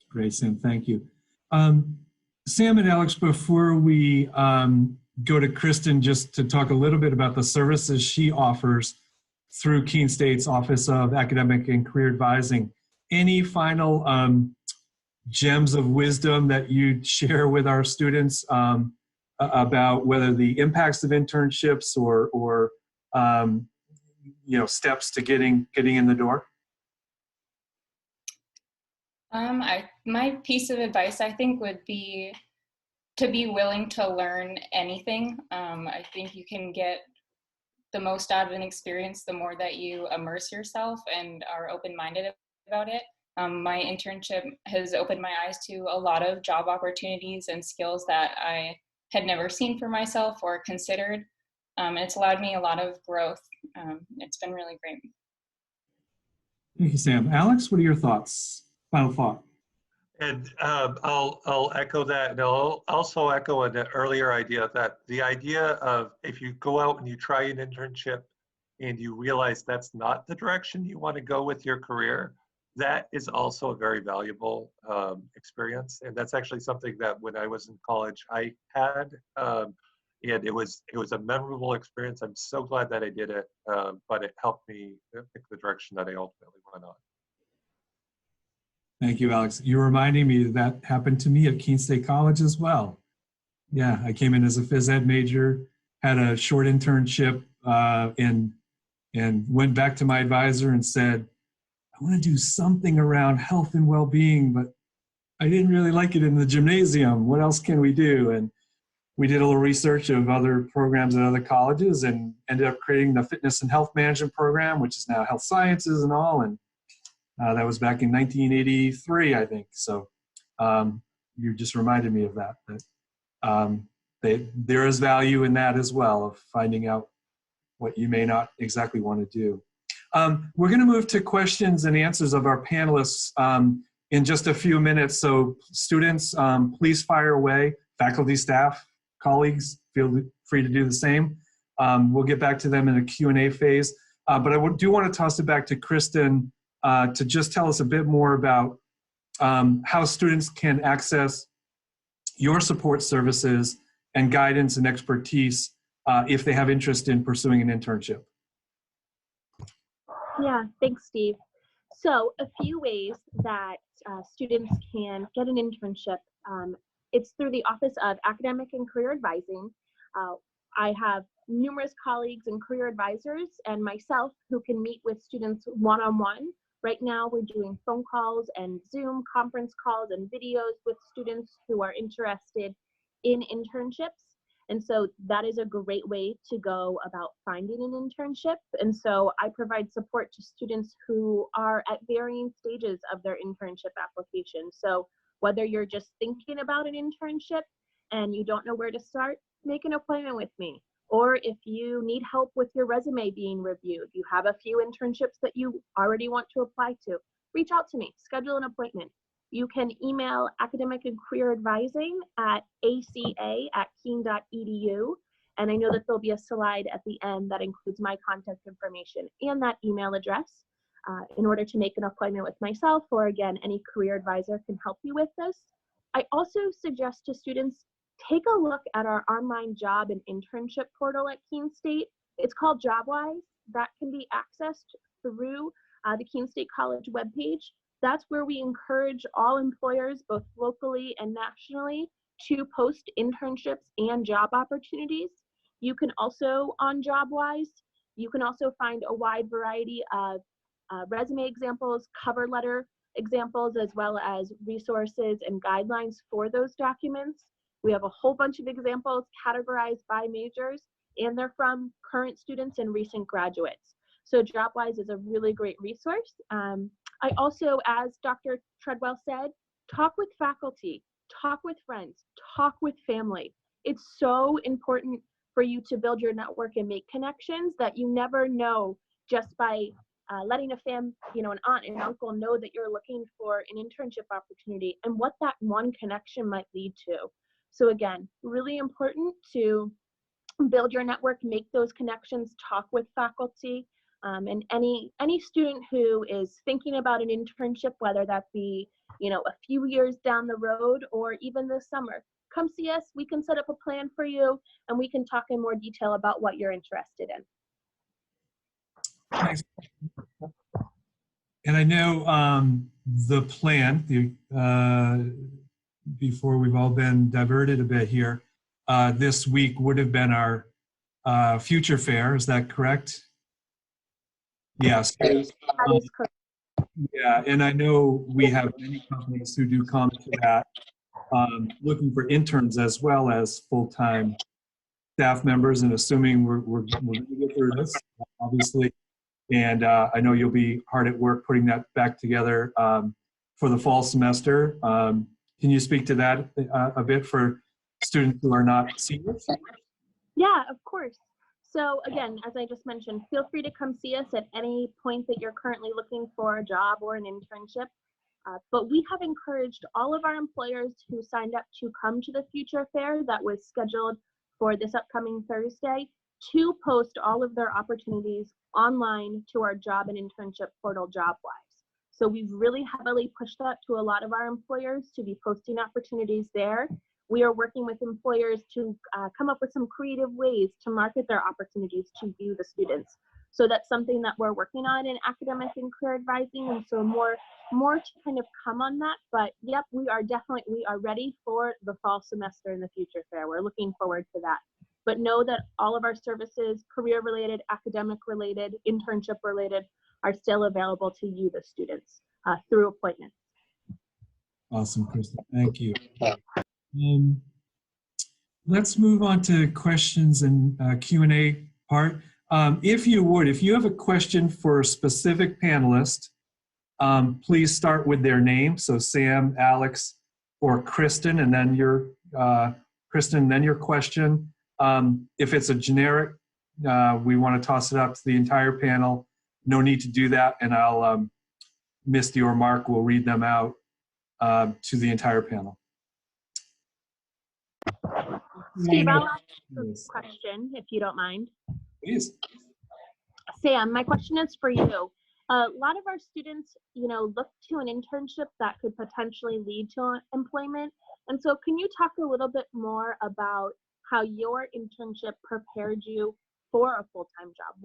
Great, Sam, thank you. Sam and Alex, before we go to Kristin, just to talk a little bit about the services she offers through Keene State's Office of Academic and Career Advising, any final gems of wisdom that you'd share with our students about whether the impacts of internships or steps to getting in the door? My piece of advice, I think, would be to be willing to learn anything. I think you can get the most out of an experience the more that you immerse yourself and are open-minded about it. My internship has opened my eyes to a lot of job opportunities and skills that I had never seen for myself or considered. It's allowed me a lot of growth. It's been really great. Thank you, Sam. Alex, what are your thoughts? Final thought. And I'll echo that, and I'll also echo an earlier idea that the idea of if you go out and you try an internship and you realize that's not the direction you want to go with your career, that is also a very valuable experience. And that's actually something that when I was in college, I had, and it was a memorable experience. I'm so glad that I did it, but it helped me pick the direction that I ultimately went on. Thank you, Alex. You're reminding me that happened to me at Keene State College as well. Yeah, I came in as a phys ed major, had a short internship, and went back to my advisor and said, I want to do something around health and well-being, but I didn't really like it in the gymnasium. What else can we do? And we did a little research of other programs at other colleges and ended up creating the fitness and health management program, which is now health sciences and all. And that was back in 1983, I think. So you just reminded me of that. There is value in that as well, of finding out what you may not exactly want to do. We're going to move to questions and answers of our panelists in just a few minutes. So students, please fire away. Faculty, staff, colleagues, feel free to do the same. We'll get back to them in a Q&A phase. But I do want to toss it back to Kristen to just tell us a bit more about how students can access your support services and guidance and expertise if they have interest in pursuing an internship. Yeah, thanks, Steve. So a few ways that students can get an internship. It's through the Office of Academic and Career Advising. I have numerous colleagues and career advisors and myself who can meet with students one-on-one. Right now, we're doing phone calls and Zoom conference calls and videos with students who are interested in internships. And so that is a great way to go about finding an internship. And so I provide support to students who are at varying stages of their internship application. So whether you're just thinking about an internship and you don't know where to start, make an appointment with me. Or if you need help with your resume being reviewed, you have a few internships that you already want to apply to, reach out to me, schedule an appointment. You can email academic and career advising at aca@keene.edu. And I know that there'll be a slide at the end that includes my contact information and that email address in order to make an appointment with myself, or again, any career advisor can help you with this. I also suggest to students, take a look at our online job and internship portal at Keene State. It's called JobWise. That can be accessed through the Keene State College webpage. That's where we encourage all employers, both locally and nationally, to post internships and job opportunities. You can also, on JobWise, you can also find a wide variety of resume examples, cover letter examples, as well as resources and guidelines for those documents. We have a whole bunch of examples categorized by majors, and they're from current students and recent graduates. So JobWise is a really great resource. I also, as Dr. Treadwell said, talk with faculty, talk with friends, talk with family. It's so important for you to build your network and make connections that you never know just by letting an aunt and uncle know that you're looking for an internship opportunity and what that one connection might lead to. So again, really important to build your network, make those connections, talk with faculty. And any student who is thinking about an internship, whether that be, a few years down the road or even this summer, come see us. We can set up a plan for you and we can talk in more detail about what you're interested in. Thanks. And I know the plan, before we've all been diverted a bit here, this week would have been our future fair. Is that correct? Yes. That is correct. Yeah, and I know we have many companies who do come to that, looking for interns as well as full-time staff members, and assuming we're going to get through this, obviously. And I know you'll be hard at work putting that back together for the fall semester. Can you speak to that a bit for students who are not seniors? Yeah, of course. So again, as I just mentioned, feel free to come see us at any point that you're currently looking for a job or an internship. But we have encouraged all of our employers who signed up to come to the Future Fair that was scheduled for this upcoming Thursday to post all of their opportunities online to our job and internship portal, JobWise. So we've really heavily pushed that to a lot of our employers to be posting opportunities there. We are working with employers to come up with some creative ways to market their opportunities to you, the students. So that's something that we're working on in academic and career advising, and so more to kind of come on that. But yep, we are ready for the fall semester in the future fair. We're looking forward to that. But know that all of our services, career related, academic related, internship related, are still available to you, the students, through appointments. Awesome, Kristen. Thank you. Let's move on to questions and Q&A part. If you have a question for a specific panelist, please start with their name. So Sam, Alex, or Kristen, and then your Kristen, then your question. If it's a generic, we want to toss it up to the entire panel. No need to do that, and I'll Misty or Mark will read them out to the entire panel. Steve, I'll ask a question if you don't mind. Please. Sam, my question is for you. A lot of our students, look to an internship that could potentially lead to employment. And so can you talk a little bit more about how your internship prepared you for a full-time job?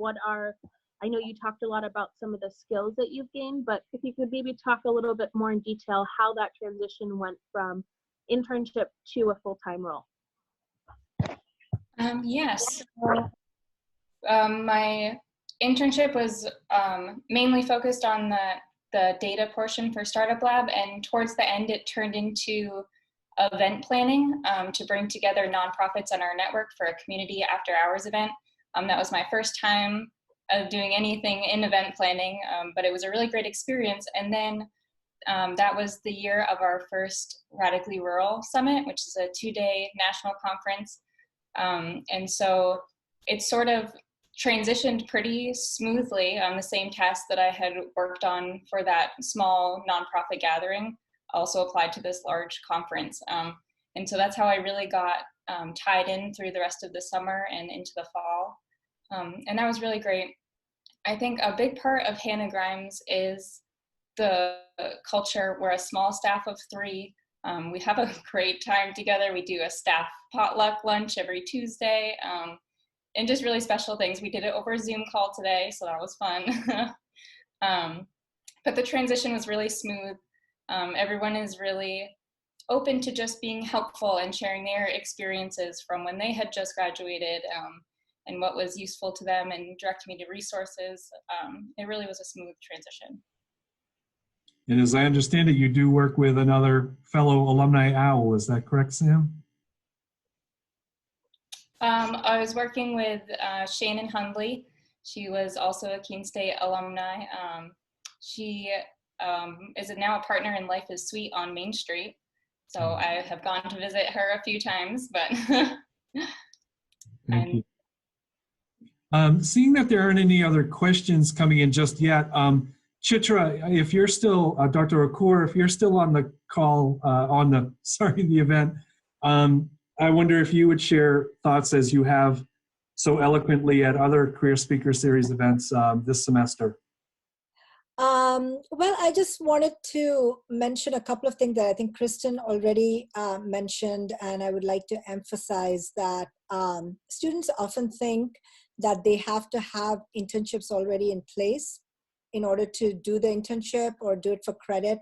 I know you talked a lot about some of the skills that you've gained, but if you could maybe talk a little bit more in detail how that transition went from internship to a full-time role. Yes. My internship was mainly focused on the data portion for Startup Lab, and towards the end it turned into event planning to bring together nonprofits on our network for a community after hours event. That was my first time of doing anything in event planning, but it was a really great experience. And then that was the year of our first Radically Rural Summit, which is a 2-day national conference. And so it sort of transitioned pretty smoothly on the same task that I had worked on for that small nonprofit gathering, also applied to this large conference. And so that's how I really got tied in through the rest of the summer and into the fall. And that was really great. I think a big part of Hannah Grimes is the culture. We're a small staff of 3. We have a great time together. We do a staff potluck lunch every Tuesday, and just really special things. We did it over a Zoom call today, so that was fun. But the transition was really smooth. Everyone is really open to just being helpful and sharing their experiences from when they had just graduated, and what was useful to them, and directing me to resources. It really was a smooth transition. And as I understand it, you do work with another fellow alumni owl. Is that correct, Sam? I was working with Shannon Hundley. She was also a Keene State alumni. She is now a partner in Life is Sweet on Main Street. So I have gone to visit her a few times, but Thank you. Seeing that there aren't any other questions coming in just yet, Chitra, if you're still, Dr. Okur, if you're still on the call, the event, I wonder if you would share thoughts as you have so eloquently at other Career Speaker Series events this semester. Well, I just wanted to mention a couple of things that I think Kristen already mentioned, and I would like to emphasize that students often think that they have to have internships already in place in order to do the internship or do it for credit.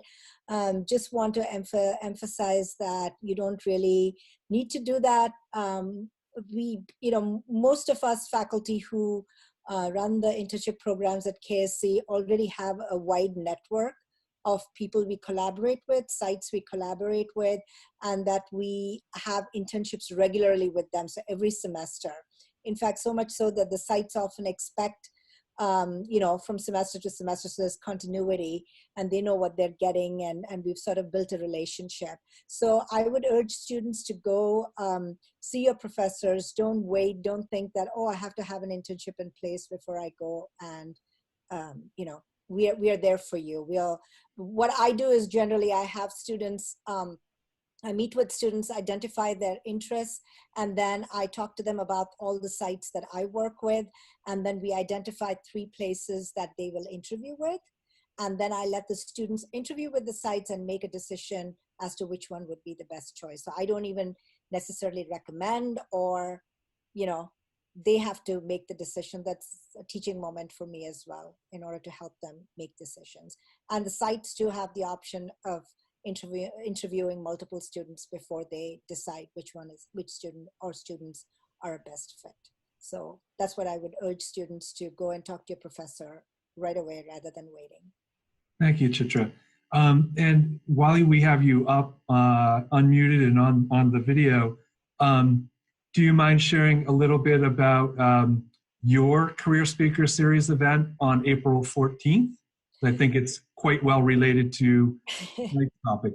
Just want to emphasize that you don't really need to do that. Most of us faculty who run the internship programs at KSC already have a wide network of people we collaborate with, sites we collaborate with, and that we have internships regularly with them, so every semester. In fact, so much so that the sites often expect, from semester to semester, so there's continuity, and they know what they're getting, and we've sort of built a relationship. So I would urge students to go see your professors. Don't wait. Don't think that, oh, I have to have an internship in place before I go, and, we are there for you. What I do is generally I have students, I meet with students, identify their interests, and then I talk to them about all the sites that I work with, and then we identify 3 places that they will interview with. and then I let the students interview with the sites and make a decision as to which one would be the best choice. So I don't even necessarily recommend, or, you know, they have to make the decision. That's a teaching moment for me as well, in order to help them make decisions. And the sites do have the option of interviewing multiple students before they decide which student or students are a best fit. So that's what I would urge students to go and talk to your professor right away rather than waiting. Thank you, Chitra. And while we have you up, unmuted and on the video, do you mind sharing a little bit about your Career Speaker Series event on April 14th? I think it's quite well related to my topic.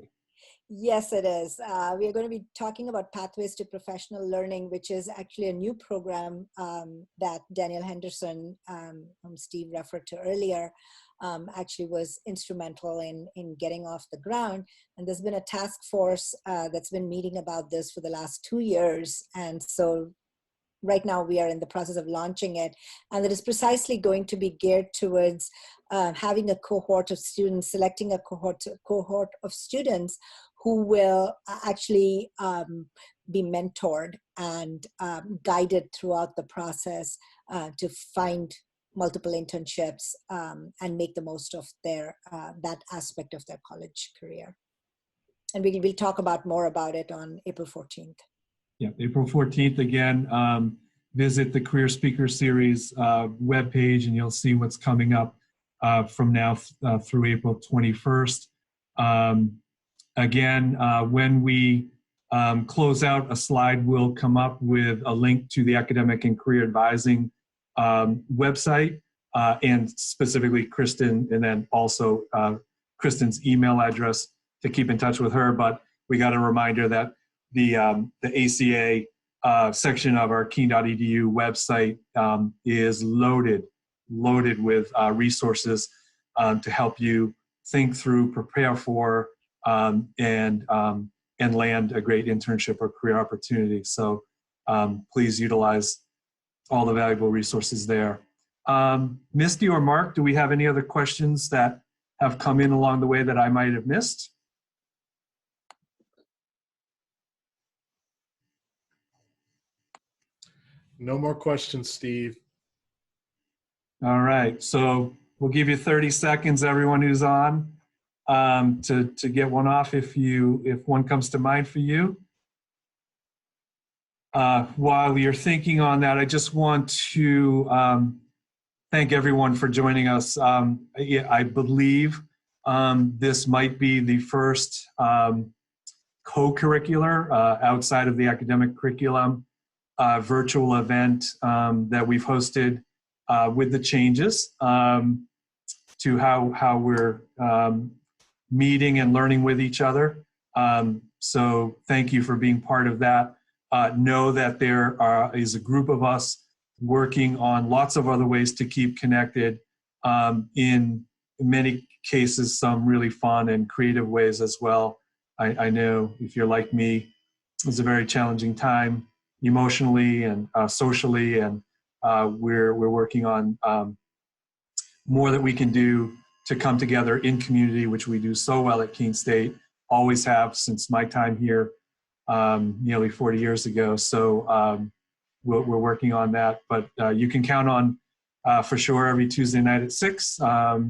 Yes, it is. We are going to be talking about Pathways to Professional Learning, which is actually a new program that Daniel Henderson, whom Steve referred to earlier, actually was instrumental in getting off the ground. And there's been a task force that's been meeting about this for the last 2 years. And so right now we are in the process of launching it. And it is precisely going to be geared towards having a cohort of students, selecting a cohort of students who will actually be mentored and guided throughout the process to find multiple internships and make the most of their that aspect of their college career. And we'll talk more about it on April 14th. Yeah, April 14th again. Visit the Career Speaker Series webpage and you'll see what's coming up from now through April 21st. Again, when we close out, a slide will come up with a link to the Academic and Career Advising website, and specifically Kristin, and then also Kristin's email address to keep in touch with her. But we got a reminder that the ACA section of our Keene.edu website is loaded with resources to help you think through, prepare for, and land a great internship or career opportunity. So please utilize all the valuable resources there. Misty or Mark, do we have any other questions that have come in along the way that I might have missed? No more questions, Steve. All right, so we'll give you 30 seconds, everyone who's on, to get one off if one comes to mind for you. While you're thinking on that, I just want to thank everyone for joining us. I believe this might be the first co-curricular outside of the academic curriculum virtual event that we've hosted with the changes to how we're meeting and learning with each other. So thank you for being part of that. Know that there is a group of us working on lots of other ways to keep connected, in many cases, some really fun and creative ways as well. I know if you're like me, it was a very challenging time emotionally and socially, and we're working on more that we can do to come together in community, which we do so well at Keene State, always have since my time here nearly 40 years ago. So we're working on that, but you can count on for sure every Tuesday night at 6 that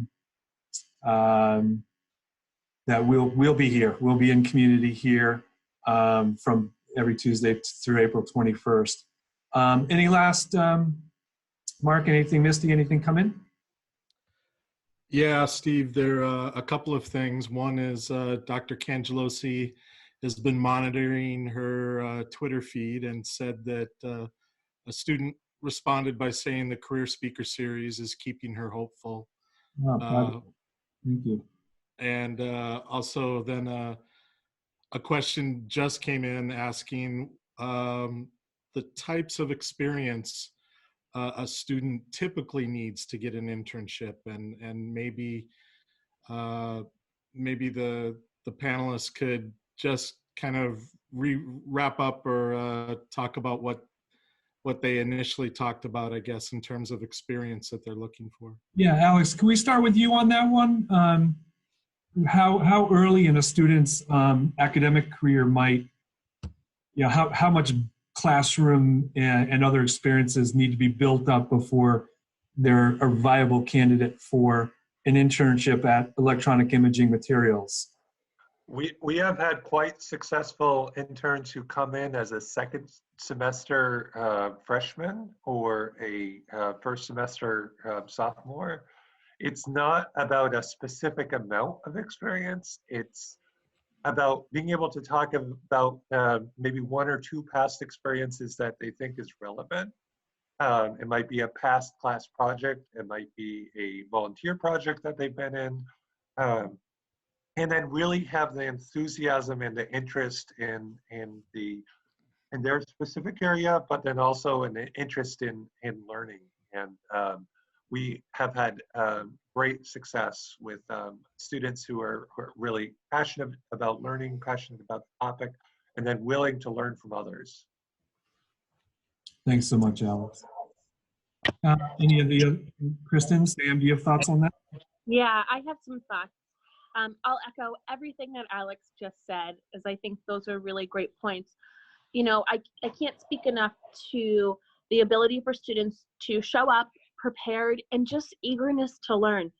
we'll be here. We'll be in community here from every Tuesday through April 21st. Any last, Mark, anything, Misty, anything come in? Yeah, Steve, there are a couple of things. One is Dr. Cangelosi has been monitoring her Twitter feed and said that a student responded by saying the Career Speaker Series is keeping her hopeful. Oh, thank you. And also then a question just came in asking the types of experience a student typically needs to get an internship, and maybe maybe the panelists could just kind of wrap up or talk about what what they initially talked about, I guess, in terms of experience that they're looking for. Yeah, Alex, can we start with you on that one? How early in a student's academic career might, how much classroom and other experiences need to be built up before they're a viable candidate for an internship at Electronic Imaging Materials? We have had quite successful interns who come in as a second semester freshman or a first semester sophomore. It's not about a specific amount of experience. It's about being able to talk about maybe one or two past experiences that they think is relevant. It might be a past class project. It might be a volunteer project that they've been in. And then really have the enthusiasm and the interest in their specific area, but then also an interest in learning. And we have had great success with students who are really passionate about learning, passionate about the topic, and then willing to learn from others. Thanks so much, Alex. Any of the other, Kristen, Sam, do you have thoughts on that? Yeah, I have some thoughts. I'll echo everything that Alex just said, as I think those are really great points. I can't speak enough to the ability for students to show up prepared and just eagerness to learn.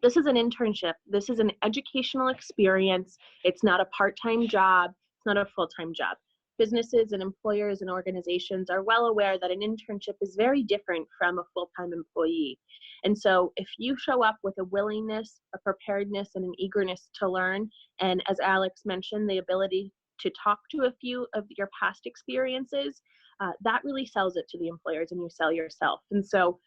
This is an internship. This is an educational experience. It's not a part-time job. It's not a full-time job. Businesses and employers and organizations are well aware that an internship is very different from a full-time employee. And so if you show up with a willingness, a preparedness, and an eagerness to learn, and as Alex mentioned, the ability to talk to a few of your past experiences, that really sells it to the employers, and you sell yourself. And so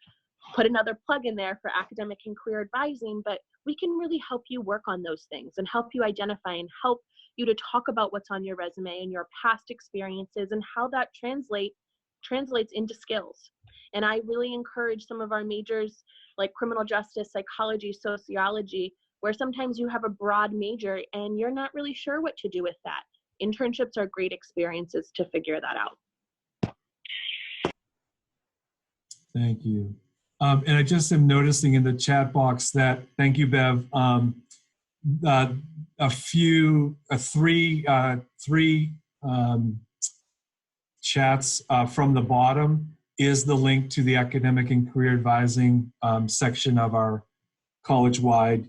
put another plug in there for academic and career advising, but we can really help you work on those things and help you identify and help you to talk about what's on your resume and your past experiences and how that translates into skills. And I really encourage some of our majors like criminal justice, psychology, sociology, where sometimes you have a broad major and you're not really sure what to do with that. Internships are great experiences to figure that out. Thank you. And I just am noticing in the chat box that, thank you, Bev, three chats from the bottom is the link to the academic and career advising section of our college-wide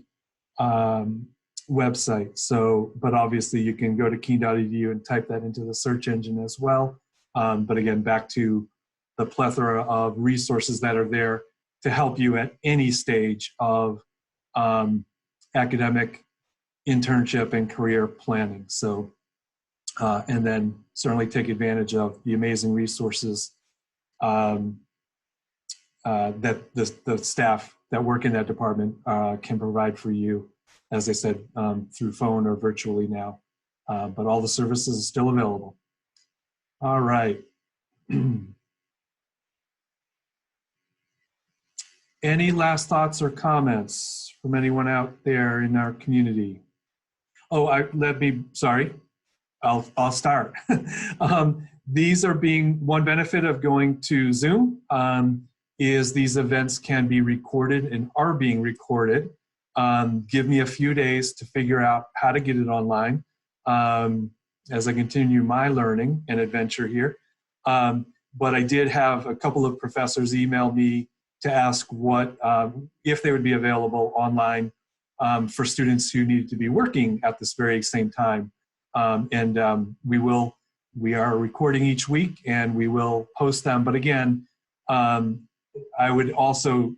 website. So, but obviously you can go to keene.edu and type that into the search engine as well. But again, back to the plethora of resources that are there to help you at any stage of academic, internship, and career planning. So, and then certainly take advantage of the amazing resources that the staff that work in that department can provide for you, as I said, through phone or virtually now. But all the services are still available. All right. Any last thoughts or comments from anyone out there in our community? Oh, I'll start. These are one benefit of going to Zoom is these events can be recorded and are being recorded. Give me a few days to figure out how to get it online as I continue my learning and adventure here. But I did have a couple of professors email me to ask if they would be available online for students who need to be working at this very same time. We are recording each week and we will post them. But again, I would also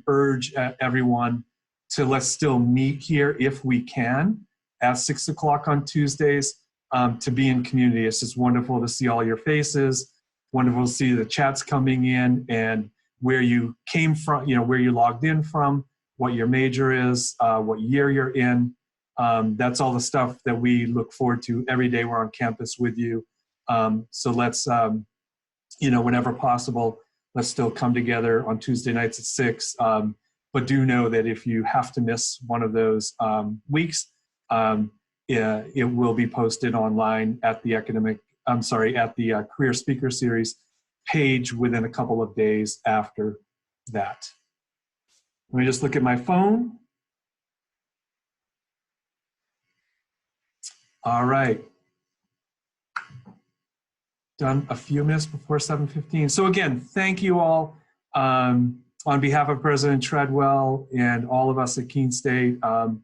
urge everyone to let's still meet here if we can at 6 o'clock on Tuesdays to be in community. It's just wonderful to see all your faces, wonderful to see the chats coming in and where you came from, where you logged in from, what your major is, what year you're in. That's all the stuff that we look forward to every day we're on campus with you. So let's, whenever possible, let's still come together on Tuesday nights at 6. But do know that if you have to miss one of those weeks, it will be posted online at the Career Speaker Series page within a couple of days after that. Let me just look at my phone. All right. Done a few minutes before 7:15. So again, thank you all. On behalf of President Treadwell and all of us at Keene State, on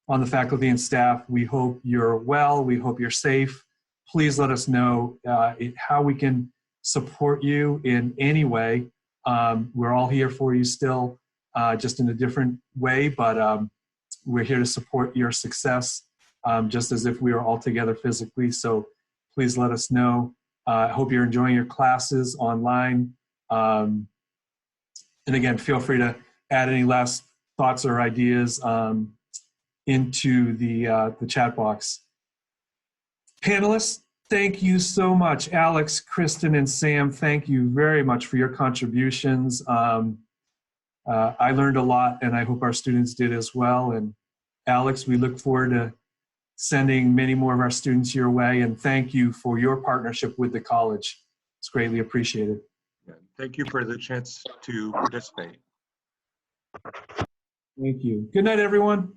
the faculty and staff, we hope you're well. We hope you're safe. Please let us know how we can support you in any way. We're all here for you still, just in a different way, but we're here to support your success, just as if we were all together physically. So please let us know. I hope you're enjoying your classes online. And again, feel free to add any last thoughts or ideas into the chat box. Panelists, thank you so much. Alex, Kristen, and Sam, thank you very much for your contributions. I learned a lot, and I hope our students did as well. And Alex, we look forward to sending many more of our students your way, and thank you for your partnership with the college. It's greatly appreciated. Thank you for the chance to participate. Thank you. Good night, everyone.